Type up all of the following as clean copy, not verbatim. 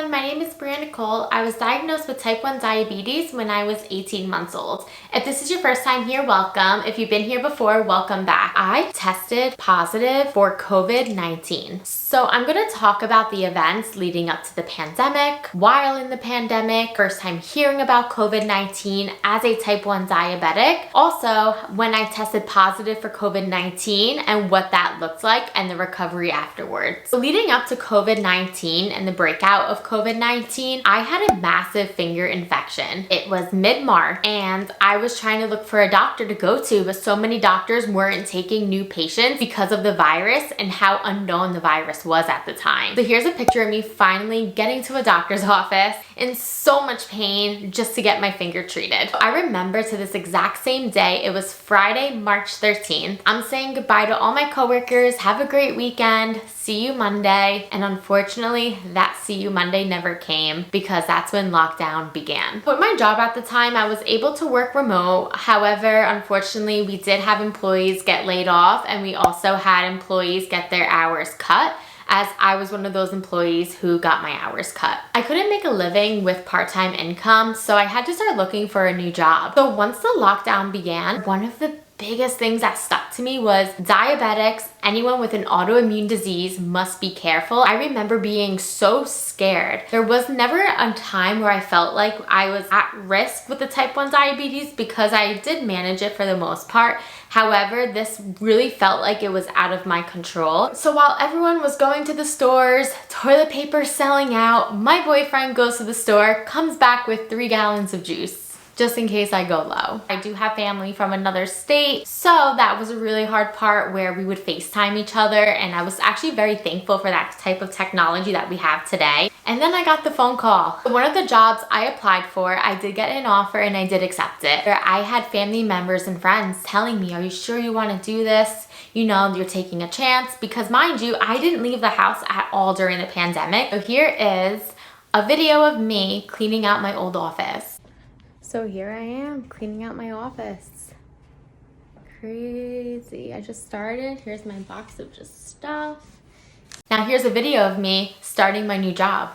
everyone, my name is Brianna Nicole. I was diagnosed with type 1 diabetes when I was 18 months old. If this is your first time here, welcome. If you've been here before, welcome back. I tested positive for COVID-19. So I'm going to talk about the events leading up to the pandemic, while in the pandemic, first time hearing about COVID-19 as a type 1 diabetic, also when I tested positive for COVID-19 and what that looked like and the recovery afterwards. So leading up to COVID-19 and the breakout of COVID-19, I had a massive finger infection. It was mid-March and I was trying to look for a doctor to go to, but so many doctors weren't taking new patients because of the virus and how unknown the virus was at the time. So here's a picture of me finally getting to a doctor's office in so much pain just to get my finger treated. I remember to this exact same day, it was Friday, March 13th. I'm saying goodbye to all my coworkers, have a great weekend, see you Monday. And unfortunately, that see you Monday never came because that's when lockdown began. With my job at the time, I was able to work remote. However, unfortunately, we did have employees get laid off and we also had employees get their hours cut, as I was one of those employees who got my hours cut. I couldn't make a living with part-time income, so I had to start looking for a new job. So once the lockdown began, one of the biggest things that stuck to me was diabetics, anyone with an autoimmune disease must be careful. I remember being so scared. There was never a time where I felt like I was at risk with the type 1 diabetes because I did manage it for the most part. However, this really felt like it was out of my control. So while everyone was going to the stores, toilet paper selling out, my boyfriend goes to the store, comes back with 3 gallons of juice, just in case I go low. I do have family from another state, so that was a really hard part where we would FaceTime each other, and I was actually very thankful for that type of technology that we have today. And then I got the phone call. One of the jobs I applied for, I did get an offer and I did accept it. I had family members and friends telling me, are you sure you want to do this? You know, you're taking a chance. Because mind you, I didn't leave the house at all during the pandemic. So here is a video of me cleaning out my old office. So here I am cleaning out my office. Crazy. I just started. Here's my box of just stuff. Now here's a video of me starting my new job.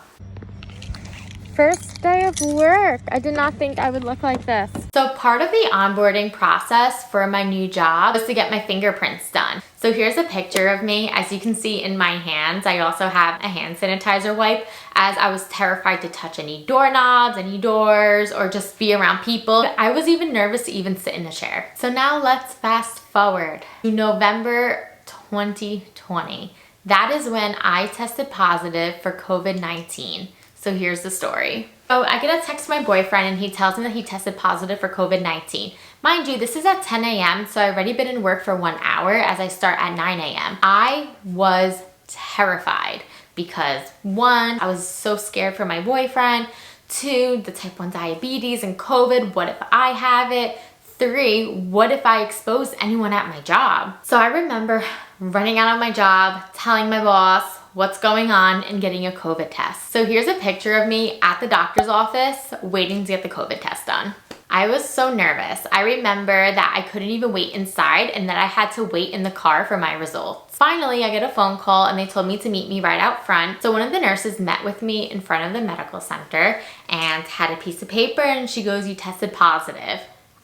First day of work. I did not think I would look like this. So part of the onboarding process for my new job was to get my fingerprints done. So here's a picture of me. As you can see in my hands, I also have a hand sanitizer wipe, as I was terrified to touch any doorknobs, any doors, or just be around people. I was even nervous to even sit in a chair. So now let's fast forward to November 2020. That is when I tested positive for COVID-19. So here's the story. So I get a text from my boyfriend and he tells me that he tested positive for COVID-19. Mind you, this is at 10 a.m. so I've already been in work for 1 hour as I start at 9 a.m. I was terrified because 1, I was so scared for my boyfriend. 2, the type 1 diabetes and COVID, what if I have it? 3, what if I expose anyone at my job? So I remember running out of my job, telling my boss what's going on and getting a COVID test. So here's a picture of me at the doctor's office waiting to get the COVID test done. I was so nervous. I remember that I couldn't even wait inside and that I had to wait in the car for my results. Finally, I get a phone call and they told me to meet me right out front. So one of the nurses met with me in front of the medical center and had a piece of paper and she goes, "You tested positive."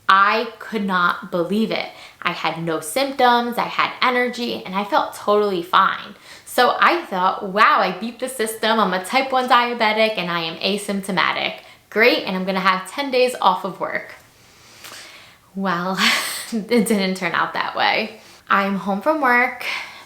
I could not believe it. I had no symptoms, I had energy, and I felt totally fine. So I thought, wow, I beat the system. I'm a type 1 diabetic and I am asymptomatic. Great, and I'm gonna have 10 days off of work. Well, it didn't turn out that way. I'm home from work.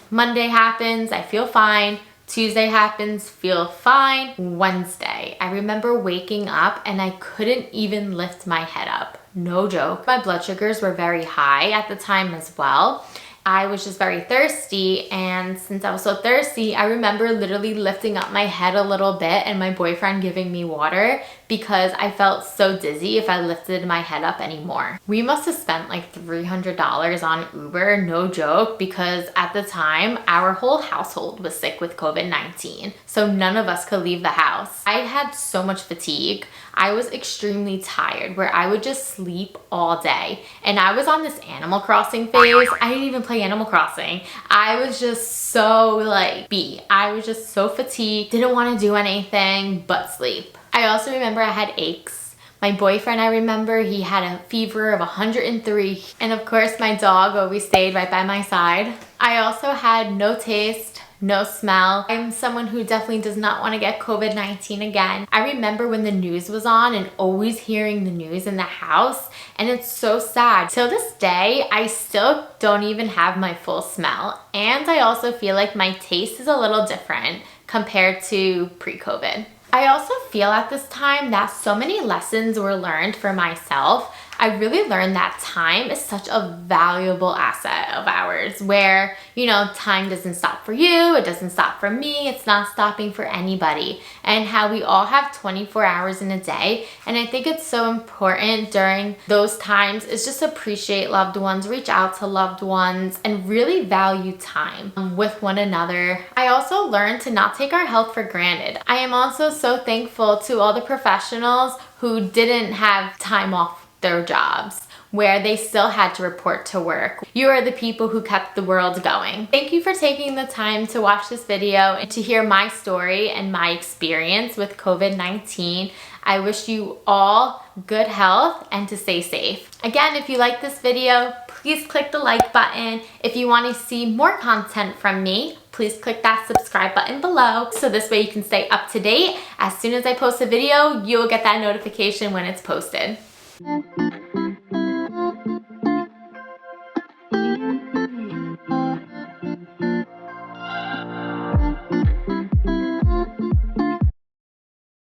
Monday happens, I feel fine. Tuesday happens, feel fine. Wednesday, I remember waking up and I couldn't even lift my head up. No joke. My blood sugars were very high at the time as well. I was just very thirsty, and since I was so thirsty, I remember literally lifting up my head a little bit and my boyfriend giving me water because I felt so dizzy if I lifted my head up anymore. We must have spent like $300 on Uber, no joke, because at the time, our whole household was sick with COVID-19, so none of us could leave the house. I had so much fatigue. I was extremely tired where I would just sleep all day, and I was on this Animal Crossing phase. I didn't even play play Animal Crossing. I was just so like beat. I was just so fatigued, didn't want to do anything but sleep. I also remember I had aches. My boyfriend, I remember, he had a fever of 103. And of course, my dog always stayed right by my side. I also had no taste, no smell. I'm someone who definitely does not want to get COVID-19 again. I remember when the news was on and always hearing the news in the house, and it's so sad. Till this day, I still don't even have my full smell. And I also feel like my taste is a little different compared to pre-COVID. I also feel at this time that so many lessons were learned for myself. I really learned that time is such a valuable asset of ours where, you know, time doesn't stop for you, it doesn't stop for me, it's not stopping for anybody, and how we all have 24 hours in a day. And I think it's so important during those times is just appreciate loved ones, reach out to loved ones, and really value time with one another. I also learned to not take our health for granted. I am also so thankful to all the professionals who didn't have time off their jobs, where they still had to report to work. You are the people who kept the world going. Thank you for taking the time to watch this video and to hear my story and my experience with COVID-19. I wish you all good health and to stay safe. Again, if you like this video, please click the like button. If you want to see more content from me, please click that subscribe button below. So this way you can stay up to date. As soon as I post a video, you will get that notification when it's posted.